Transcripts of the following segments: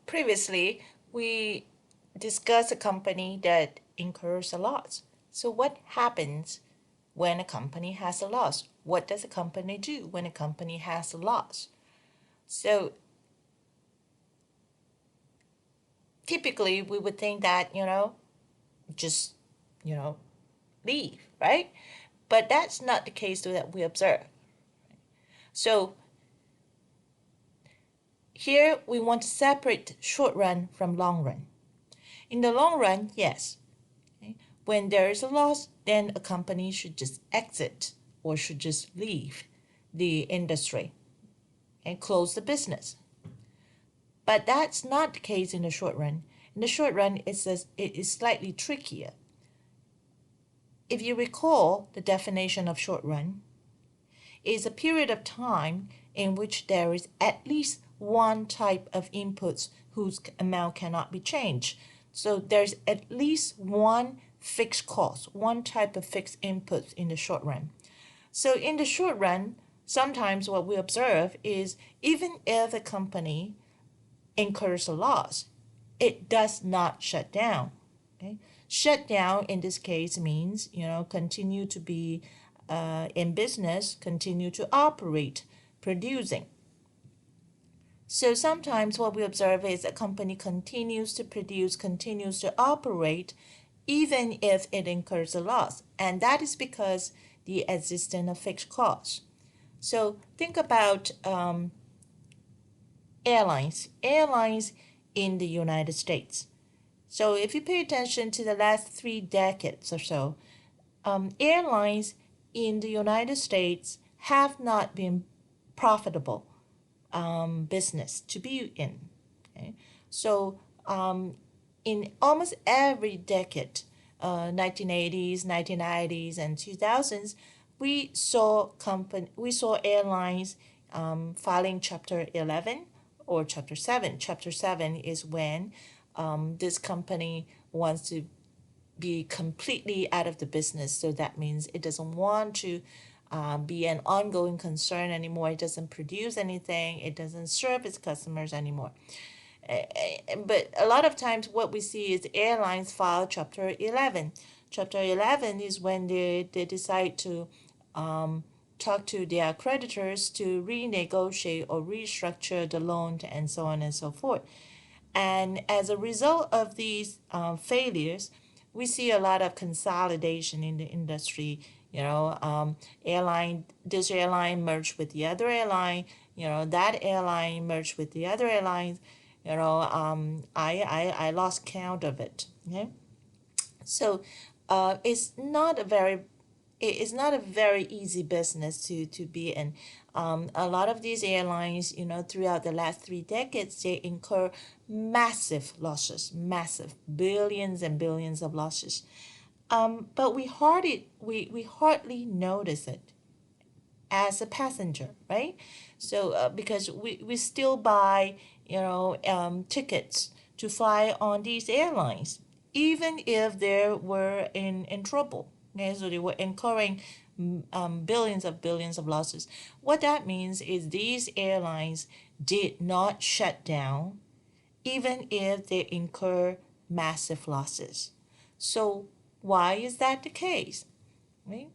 Previously, we discussed a company that incurs a loss. So, what happens when a company has a loss? What does a company do when a company has a loss? So, typically, we would think that, just, you know, leave, right? But that's not the case that we observe. So, here we want to separate short run from long run. In the long run, yes, okay, when there is a loss, then a company should just exit or should just leave the industry and close the business. But that's not the case in the short run. In the short run, it is slightly trickier. If you recall, the definition of short run is a period of time in which there is at least one type of inputs whose amount cannot be changed. So there's at least one fixed cost, one type of fixed input in the short run. So in the short run, sometimes what we observe is even if a company incurs a loss, it does not shut down. Okay? Shut down in this case means, continue to be in business, continue to operate, producing. So sometimes what we observe is a company continues to produce, continues to operate, even if it incurs a loss. And that is because the existence of fixed costs. So think about airlines. Airlines in the United States. So if you pay attention to the last 3 decades or so, airlines in the United States have not been profitable business to be in. Okay? So in almost every decade, 1980s, 1990s, and 2000s, we saw airlines filing Chapter 11 or Chapter 7. Chapter 7 is when this company wants to be completely out of the business. So that means it doesn't want to be an ongoing concern anymore. It doesn't produce anything. It doesn't serve its customers anymore. But a lot of times what we see is airlines file Chapter 11. Chapter 11 is when they decide to talk to their creditors to renegotiate or restructure the loan and so on and so forth. And as a result of these failures, we see a lot of consolidation in the industry. This airline merged with the other airline. That airline merged with the other airlines. I lost count of it. Okay, so it's not a very easy business to be in. A lot of these airlines, throughout the last 3 decades, they incur massive losses, massive billions and billions of losses. But we hardly notice it as a passenger, right? So because we still buy, tickets to fly on these airlines, even if they were in trouble. Okay? So they were incurring billions of losses. What that means is these airlines did not shut down, even if they incur massive losses. So why is that the case? Right?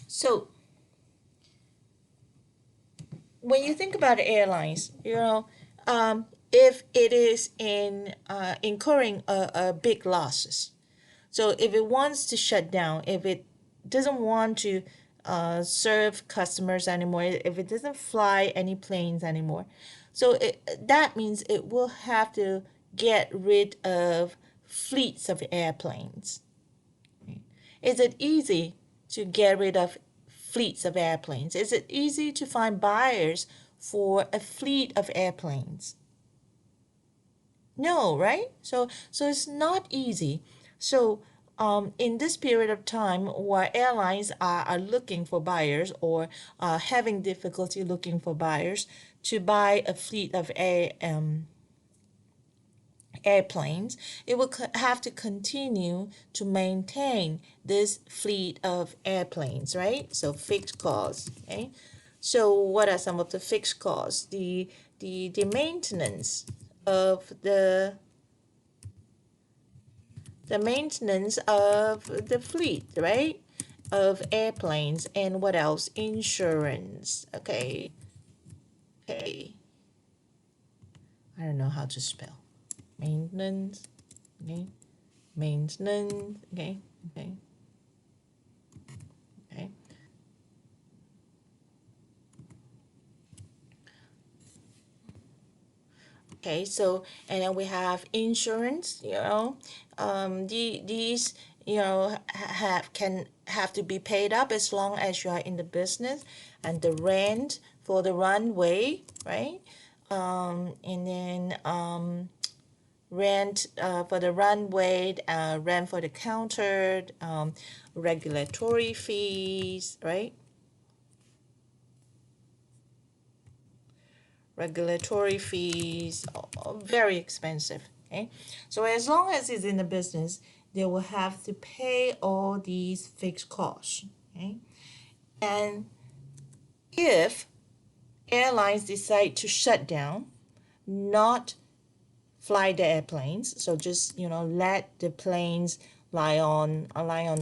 So when you think about airlines, if it is incurring a big losses, so if it wants to shut down, if it doesn't want to serve customers anymore, if it doesn't fly any planes anymore, so that means it will have to get rid of fleets of airplanes. Is it easy to get rid of fleets of airplanes? Is it easy to find buyers for a fleet of airplanes? No, right? So it's not easy. So in this period of time where airlines are looking for buyers or having difficulty looking for buyers to buy a fleet of airplanes, it will have to continue to maintain this fleet of airplanes, right? So fixed costs. Okay. So what are some of the fixed costs? The maintenance of the maintenance of the fleet, right? Of airplanes. And what else? Insurance. Okay. Okay. I don't know how to spell. Maintenance. Okay. Maintenance. Okay. Okay. Okay. Okay, so and then we have insurance, these, have can have to be paid up as long as you are in the business, and the rent for the runway, right? And then rent for the runway, rent for the counter, regulatory fees, right? Regulatory fees, very expensive. Okay, so as long as it's in the business, they will have to pay all these fixed costs. Okay, and if airlines decide to shut down, not fly the airplanes, so just let the planes lie on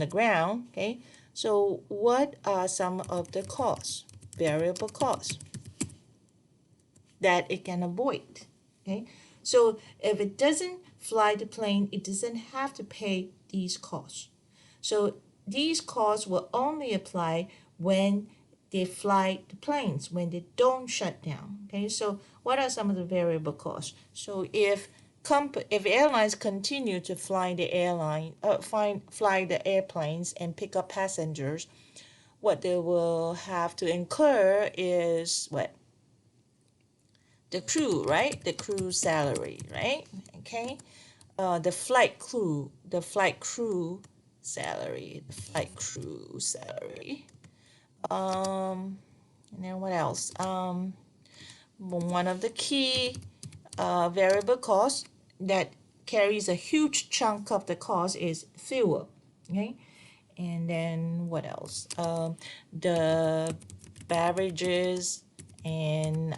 the ground. Okay, so what are some of the costs, variable costs, that it can avoid? Okay, so if it doesn't fly the plane, it doesn't have to pay these costs. So these costs will only apply when they fly the planes, when they don't shut down. Okay, so what are some of the variable costs? So if airlines continue to fly the airplanes and pick up passengers, what they will have to incur is what? The crew, right? The crew salary, right? Okay. The flight crew salary, the flight crew salary. And then what else? One of the key variable costs that carries a huge chunk of the cost is fuel. Okay. And then what else? The beverages and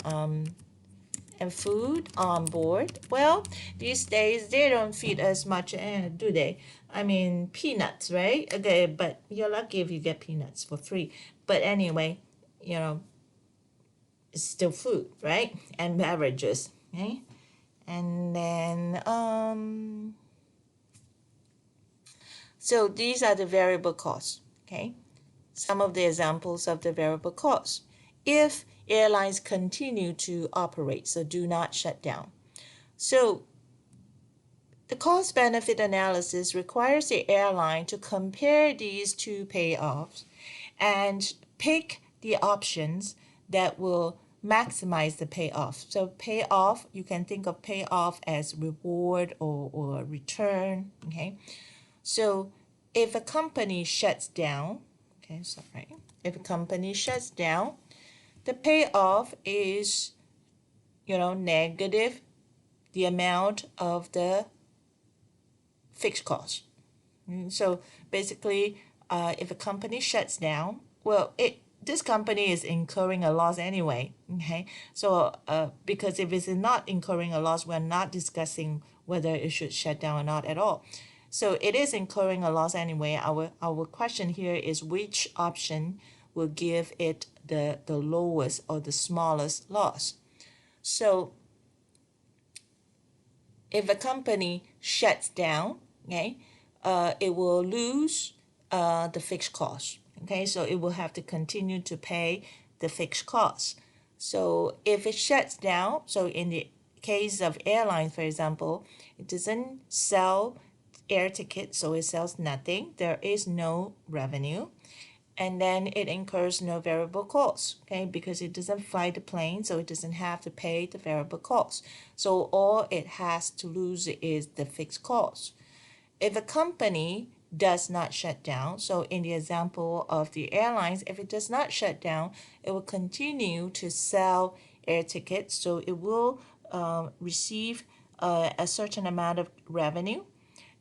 food on board. Well, these days they don't feed us much, do they? I mean, peanuts, right? Okay, but you're lucky if you get peanuts for free. But anyway, you know, it's still food, right? And beverages, okay? And then, so these are the variable costs, okay? Some of the examples of the variable costs. If airlines continue to operate, so do not shut down. So the cost benefit analysis requires the airline to compare these two payoffs and pick the options that will maximize the payoff. So payoff, you can think of payoff as reward or return. Okay. So if a company shuts down, if a company shuts down, the payoff is, negative the amount of the fixed cost. So basically, if a company shuts down, well, this company is incurring a loss anyway. Okay, so because if it's not incurring a loss, we're not discussing whether it should shut down or not at all. So it is incurring a loss anyway. Our question here is which option will give it the lowest or the smallest loss. So if a company shuts down, okay, it will lose the fixed cost. Okay, so it will have to continue to pay the fixed cost. So if it shuts down, so in the case of airline, for example, it doesn't sell air tickets, so it sells nothing. There is no revenue. And then it incurs no variable costs, okay, because it doesn't fly the plane, so it doesn't have to pay the variable costs. So all it has to lose is the fixed costs. If a company does not shut down, so in the example of the airlines, if it does not shut down, it will continue to sell air tickets, so it will receive a certain amount of revenue,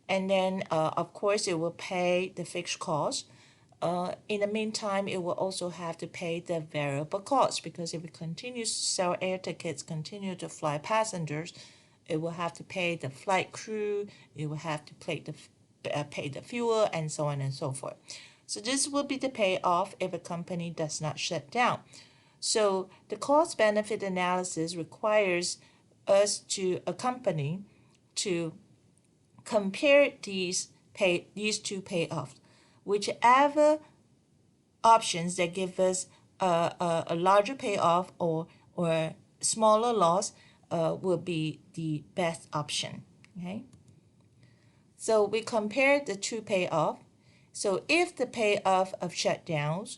and then of course it will pay the fixed cost. In the meantime, it will also have to pay the variable cost, because if it continues to sell air tickets, continue to fly passengers, it will have to pay the flight crew, it will have to pay the fuel, and so on and so forth. So this will be the payoff if a company does not shut down. So the cost benefit analysis requires a company to compare these two payoffs. Whichever options that give us a larger payoff or smaller loss will be the best option. Okay. So we compare the two payoff. So if the payoff of shutdowns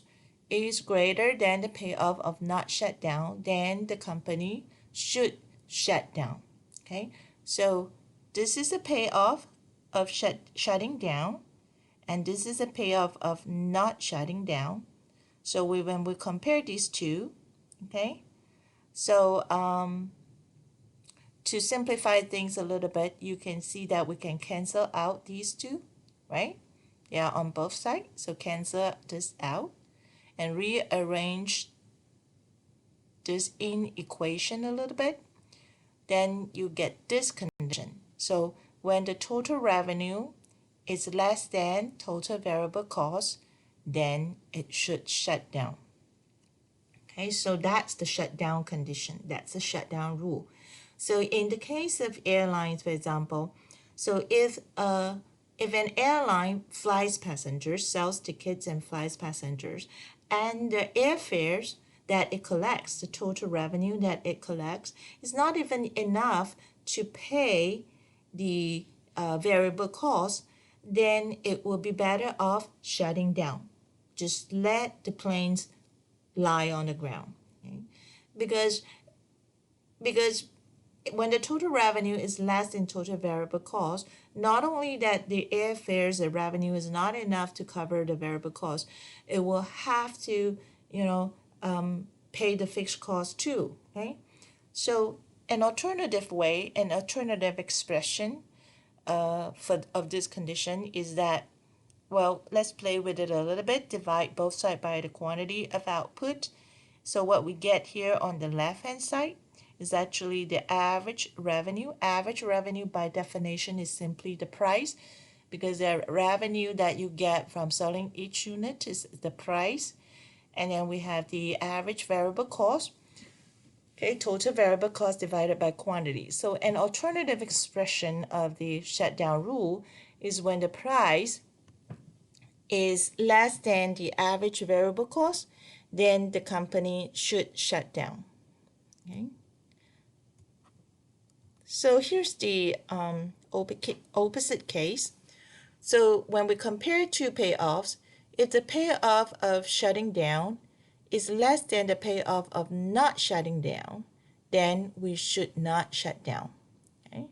is greater than the payoff of not shut down, then the company should shut down. Okay. So this is a payoff of shutting down, and this is a payoff of not shutting down. So when we compare these two, okay, so to simplify things a little bit, you can see that we can cancel out these two, right? They are on both sides, so cancel this out and rearrange this in equation a little bit. Then you get this condition. So when the total revenue is less than total variable cost, then it should shut down. Okay, so that's the shutdown condition. That's the shutdown rule. So in the case of airlines, for example, so if an airline flies passengers, sells tickets and flies passengers, and the airfares that it collects, the total revenue that it collects, is not even enough to pay the variable cost, then it will be better off shutting down. Just let the planes lie on the ground. Okay? Because when the total revenue is less than total variable cost, not only that the airfares, the revenue is not enough to cover the variable cost, it will have to, pay the fixed cost too. Okay, so an alternative way, an alternative expression of this condition is that, well, let's play with it a little bit. Divide both sides by the quantity of output. So what we get here on the left-hand side is actually the average revenue. Average revenue by definition is simply the price, because the revenue that you get from selling each unit is the price. And then we have the average variable cost. Okay, total variable cost divided by quantity. So an alternative expression of the shutdown rule is when the price is less than the average variable cost, then the company should shut down. Okay. So here's the opposite case. So when we compare two payoffs, if the payoff of shutting down is less than the payoff of not shutting down, then we should not shut down. Okay.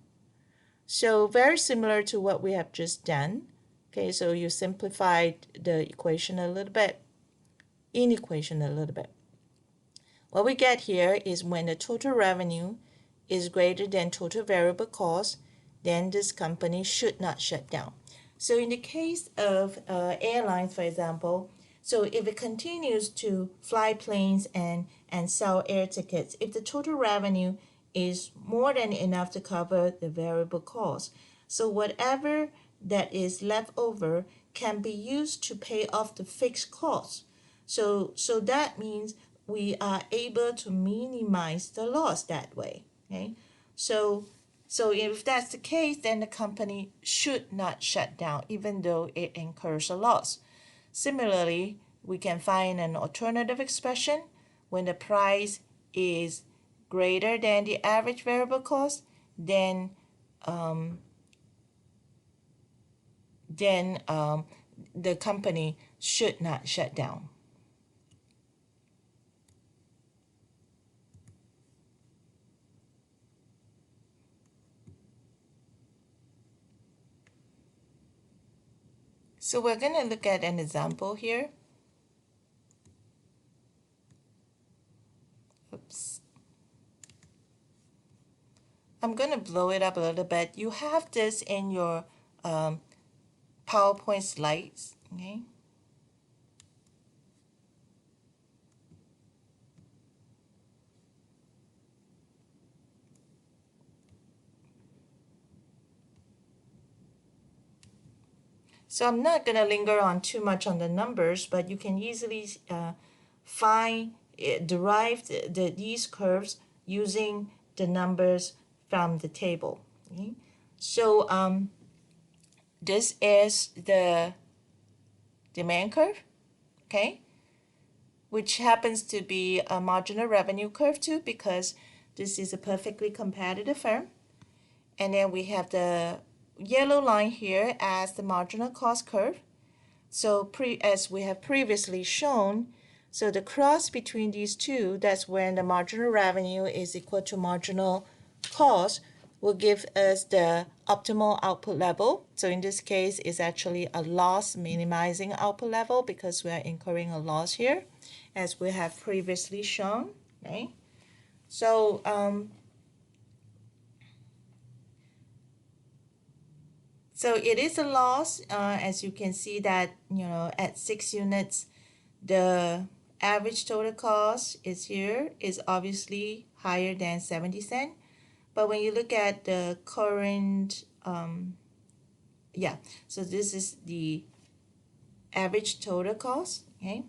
So very similar to what we have just done. Okay, so you simplified the equation a little bit, What we get here is when the total revenue is greater than total variable cost, then this company should not shut down. So in the case of airlines, for example, so if it continues to fly planes and sell air tickets, if the total revenue is more than enough to cover the variable cost, so whatever that is left over can be used to pay off the fixed costs. So that means we are able to minimize the loss that way. Okay, so if that's the case, then the company should not shut down, even though it incurs a loss. Similarly, we can find an alternative expression when the price is greater than the average variable cost, then the company should not shut down. So we're going to look at an example here. Oops. I'm going to blow it up a little bit. You have this in your PowerPoint slides, okay? So I'm not going to linger on too much on the numbers, but you can easily derive these curves using the numbers from the table. Okay? So this is the demand curve, okay, which happens to be a marginal revenue curve too, because this is a perfectly competitive firm. And then we have the yellow line here as the marginal cost curve. So as we have previously shown, so the cross between these two, that's when the marginal revenue is equal to marginal cost, will give us the optimal output level. So in this case, it's actually a loss minimizing output level because we are incurring a loss here, as we have previously shown. Okay? So it is a loss, as you can see that, at 6 units, the average total cost is obviously higher than 70 cents. But when you look at the current, so this is the average total cost, okay?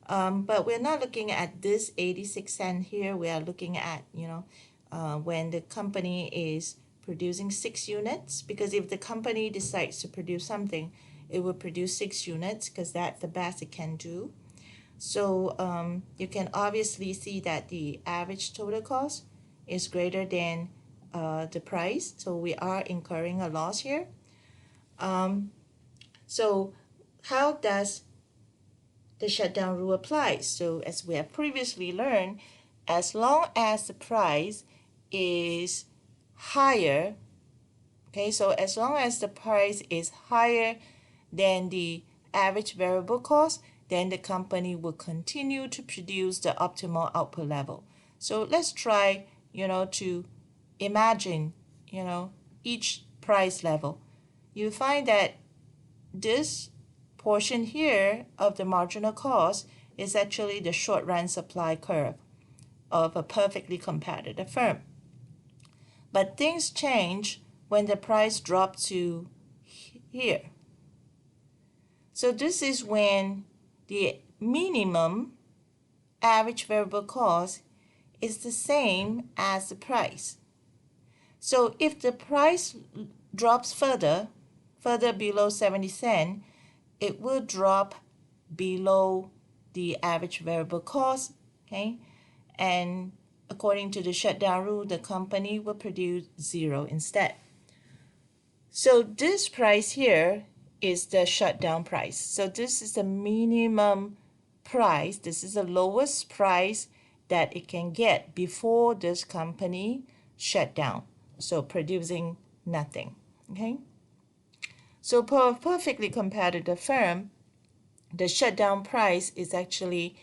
But we're not looking at this 86 cents here. We are looking at, when the company is producing 6 units, because if the company decides to produce something, it will produce 6 units because that's the best it can do. So you can obviously see that the average total cost is greater than the price, so we are incurring a loss here. So how does the shutdown rule apply? So as we have previously learned, as long as the price is higher, okay, so as long as the price is higher than the average variable cost, then the company will continue to produce the optimal output level. So let's try, to imagine, each price level. You find that this portion here of the marginal cost is actually the short run supply curve of a perfectly competitive firm. But things change when the price drops to here. So this is when the minimum average variable cost is the same as the price. So if the price drops further below 70 cents, it will drop below the average variable cost, okay? And according to the shutdown rule, the company will produce 0 instead. So this price here is the shutdown price. So this is the minimum price. This is the lowest price that it can get before this company shut down. So producing nothing, okay? So for a perfectly competitive firm, the shutdown price is actually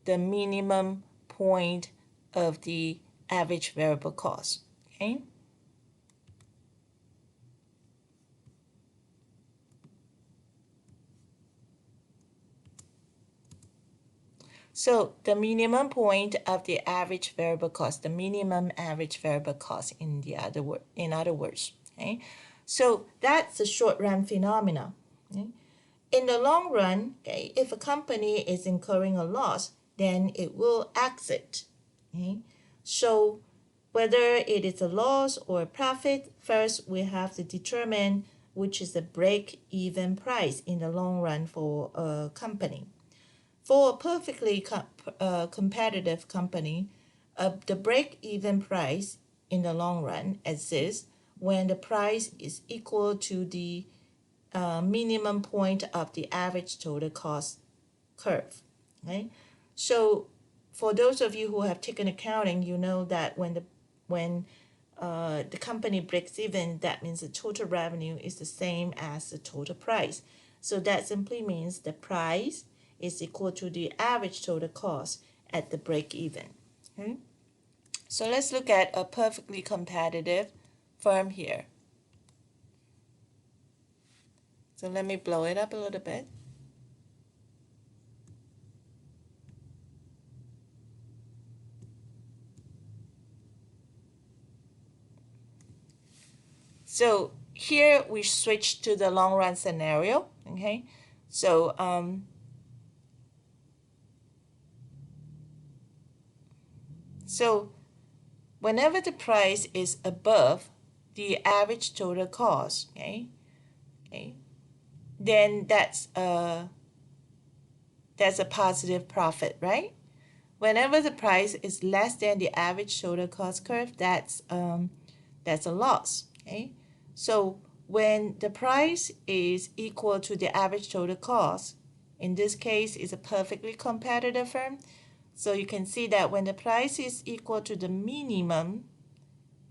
the minimum point of the average variable cost, okay? So the minimum point of the average variable cost, the minimum average variable cost in other words, okay? So that's the short run phenomena. Okay? In the long run, okay, if a company is incurring a loss, then it will exit. Okay? So whether it is a loss or a profit, first we have to determine which is the break-even price in the long run for a company. For a perfectly competitive company, the break-even price in the long run exists when the price is equal to the minimum point of the average total cost curve. Okay? So for those of you who have taken accounting, you know that when the company breaks even, that means the total revenue is the same as the total price. So that simply means the price is equal to the average total cost at the break even. Okay? So let's look at a perfectly competitive firm here. So let me blow it up a little bit. So here we switch to the long run scenario. Okay, so whenever the price is above the average total cost, okay, then that's a positive profit, right? Whenever the price is less than the average total cost curve, that's a loss. Okay, so when the price is equal to the average total cost, in this case, is a perfectly competitive firm. So you can see that when the price is equal to the minimum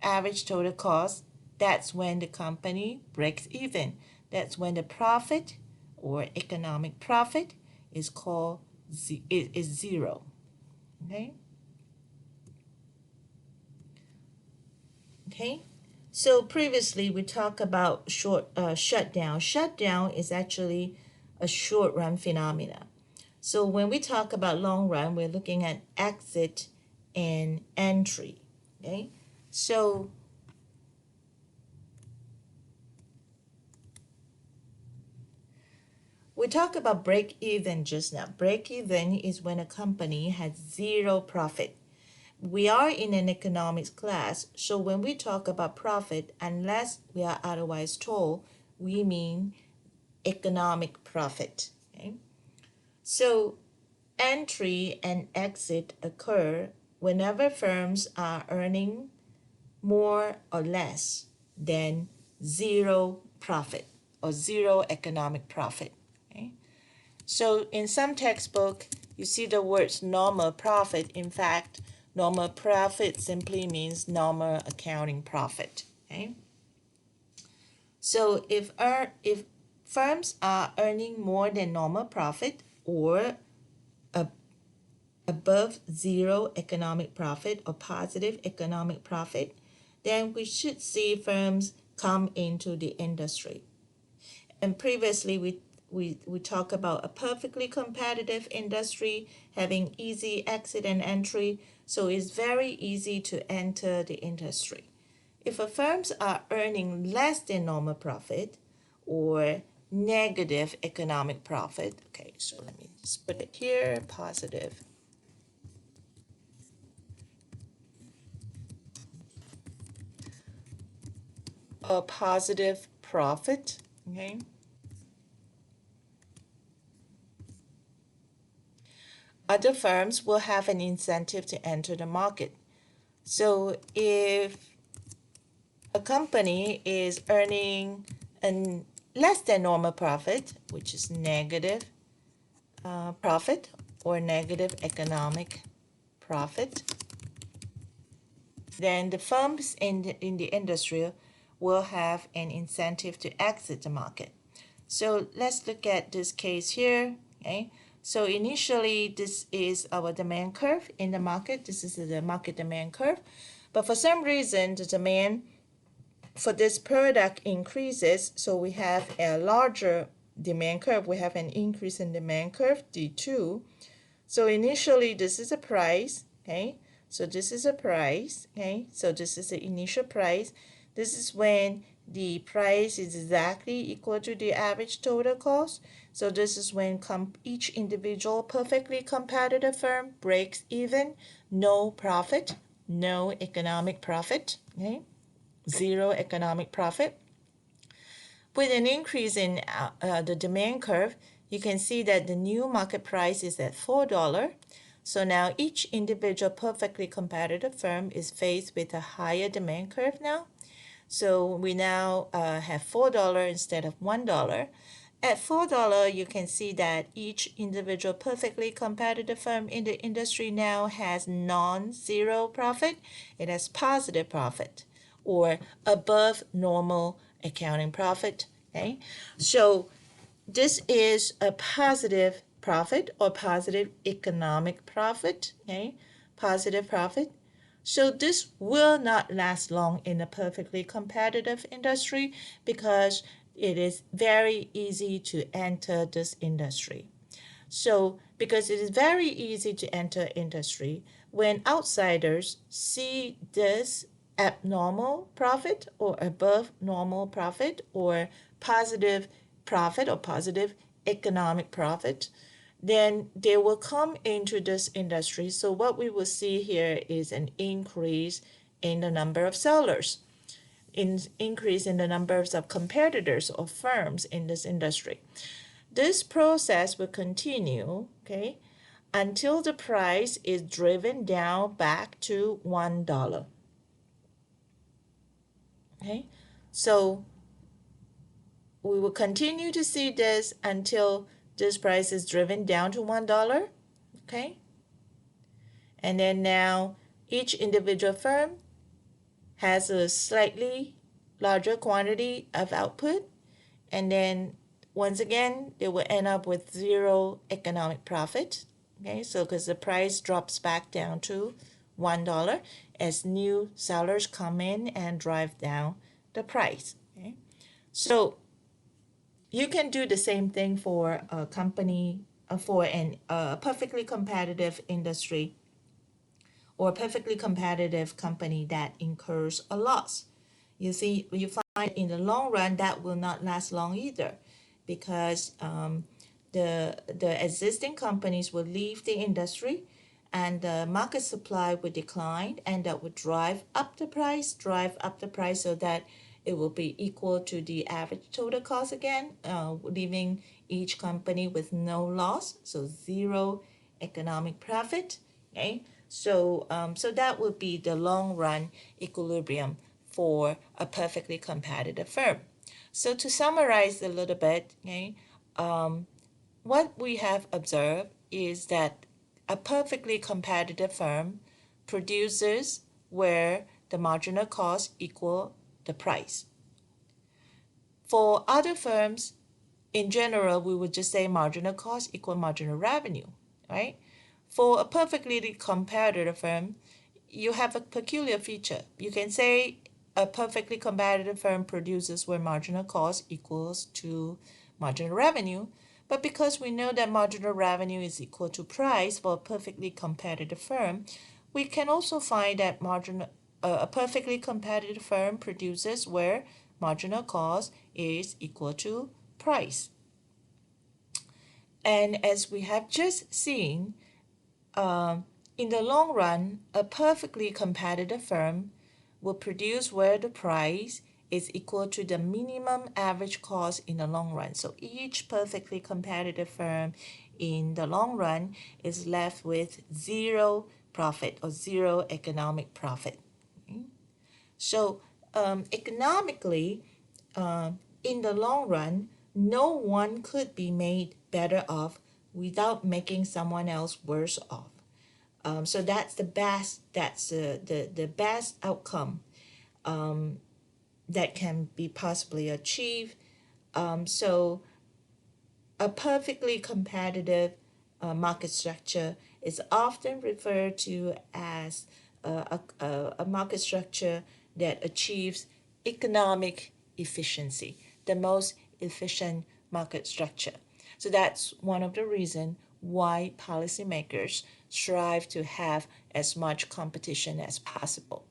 average total cost, that's when the company breaks even. That's when the profit or economic profit is called is zero. Okay. Okay. So previously we talked about shutdown. Shutdown is actually a short run phenomena. So when we talk about long run, we're looking at exit and entry. Okay. So we talked about break even just now. Break even is when a company has zero profit. We are in an economics class, so when we talk about profit, unless we are otherwise told, we mean economic profit. Okay? So entry and exit occur whenever firms are earning more or less than zero profit or zero economic profit. Okay? So in some textbook, you see the words normal profit. In fact, normal profit simply means normal accounting profit. Okay? So if firms are earning more than normal profit or above zero economic profit or positive economic profit, then we should see firms come into the industry. And previously we talked about a perfectly competitive industry having easy exit and entry, so it's very easy to enter the industry. If a firms are earning less than normal profit or negative economic profit, okay, so let me just put it here, positive or positive profit, okay, other firms will have an incentive to enter the market. So if a company is earning a less than normal profit, which is negative profit or negative economic profit, then the firms in the industry will have an incentive to exit the market. So let's look at this case here. Okay. So initially, this is our demand curve in the market. This is the market demand curve. But for some reason, the demand for this product increases. So we have a larger demand curve. We have an increase in demand curve, D2. So initially, this is a price. Okay. So this is a price. Okay. So this is the initial price. This is when the price is exactly equal to the average total cost. So this is when each individual perfectly competitive firm breaks even, no profit, no economic profit, okay? Zero economic profit. With an increase in the demand curve, you can see that the new market price is at $4. So now each individual perfectly competitive firm is faced with a higher demand curve now. So we now have $4 instead of $1. At $4, you can see that each individual perfectly competitive firm in the industry now has non-zero profit. It has positive profit or above normal accounting profit. Okay, so this is a positive profit or positive economic profit. Okay, positive profit. So this will not last long in a perfectly competitive industry because it is very easy to enter this industry. So because it is very easy to enter industry, when outsiders see this abnormal profit or above normal profit or positive profit or positive economic profit, then they will come into this industry. So what we will see here is an increase in the number of sellers, increase in the numbers of competitors or firms in this industry. This process will continue, okay, until the price is driven down back to $1. Okay, so we will continue to see this until this price is driven down to $1. Okay, and then now each individual firm has a slightly larger quantity of output, and then once again they will end up with zero economic profit. Okay, so because the price drops back down to $1 as new sellers come in and drive down the price. Okay, so you can do the same thing for a company, for a perfectly competitive industry or a perfectly competitive company that incurs a loss. You see, you find in the long run that will not last long either, because the existing companies will leave the industry and the market supply would decline, and that would drive up the price so that it will be equal to the average total cost again, leaving each company with no loss, so zero economic profit. Okay, so that would be the long run equilibrium for a perfectly competitive firm. So to summarize a little bit, okay, what we have observed is that a perfectly competitive firm produces where the marginal cost equal the price. For other firms, in general, we would just say marginal cost equal marginal revenue, right? For a perfectly competitive firm, you have a peculiar feature. You can say a perfectly competitive firm produces where marginal cost equals to marginal revenue, but because we know that marginal revenue is equal to price for a perfectly competitive firm, we can also find that a perfectly competitive firm produces where marginal cost is equal to price. And as we have just seen, in the long run, a perfectly competitive firm will produce where the price is equal to the minimum average cost in the long run. So each perfectly competitive firm in the long run is left with zero profit or zero economic profit. Okay? So economically, in the long run, no one could be made better off without making someone else worse off. So that's the best. That's the best outcome that can be possibly achieved. So a perfectly competitive market structure is often referred to as a market structure that achieves economic efficiency, the most efficient market structure. So that's one of the reasons why policymakers strive to have as much competition as possible.